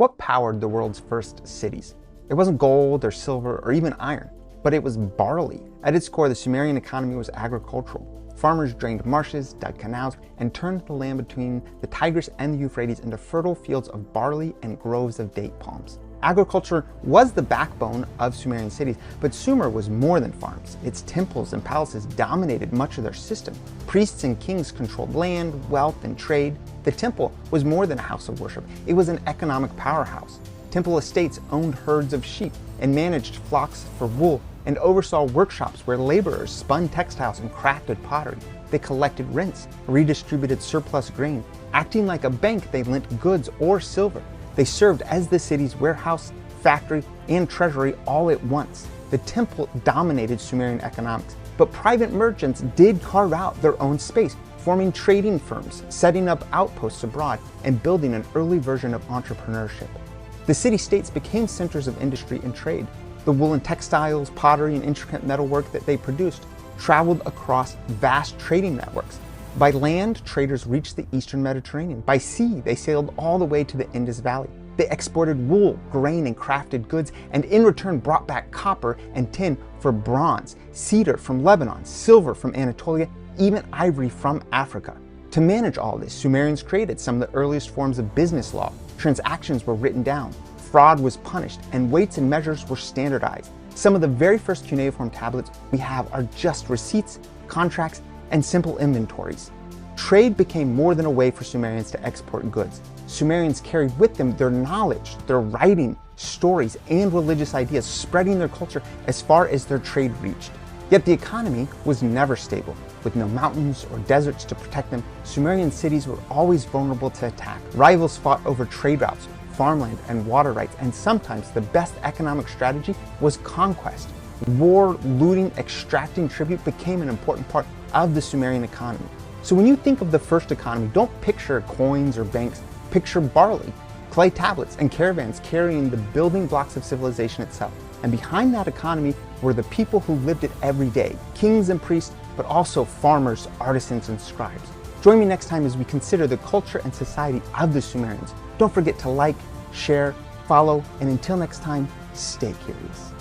What powered the world's first cities? It wasn't gold or silver or even iron, but it was barley. At its core, the Sumerian economy was agricultural. Farmers drained marshes, dug canals, and turned the land between the Tigris and the Euphrates into fertile fields of barley and groves of date palms. Agriculture was the backbone of Sumerian cities, but Sumer was more than farms. Its temples and palaces dominated much of their system. Priests and kings controlled land, wealth, and trade. The temple was more than a house of worship. It was an economic powerhouse. Temple estates owned herds of sheep and managed flocks for wool and oversaw workshops where laborers spun textiles and crafted pottery. They collected rents, redistributed surplus grain. Acting like a bank, they lent goods or silver. They served as the city's warehouse, factory, and treasury all at once. The temple dominated Sumerian economics, but private merchants did carve out their own space, forming trading firms, setting up outposts abroad, and building an early version of entrepreneurship. The city-states became centers of industry and trade. The woolen textiles, pottery, and intricate metalwork that they produced traveled across vast trading networks. By land, traders reached the eastern Mediterranean. By sea, they sailed all the way to the Indus Valley. They exported wool, grain, and crafted goods, and in return brought back copper and tin for bronze, cedar from Lebanon, silver from Anatolia, even ivory from Africa. To manage all this, Sumerians created some of the earliest forms of business law. Transactions were written down, fraud was punished, and weights and measures were standardized. Some of the very first cuneiform tablets we have are just receipts, contracts, and simple inventories. Trade became more than a way for Sumerians to export goods. Sumerians carried with them their knowledge, their writing, stories, and religious ideas, spreading their culture as far as their trade reached. Yet the economy was never stable. With no mountains or deserts to protect them, Sumerian cities were always vulnerable to attack. Rivals fought over trade routes, farmland, and water rights, and sometimes the best economic strategy was conquest. War, looting, extracting tribute became an important part of the Sumerian economy. So when you think of the first economy, don't picture coins or banks, picture barley, clay tablets, and caravans carrying the building blocks of civilization itself. And behind that economy were the people who lived it every day, kings and priests, but also farmers, artisans, and scribes. Join me next time as we consider the culture and society of the Sumerians. Don't forget to like, share, follow, and until next time, stay curious.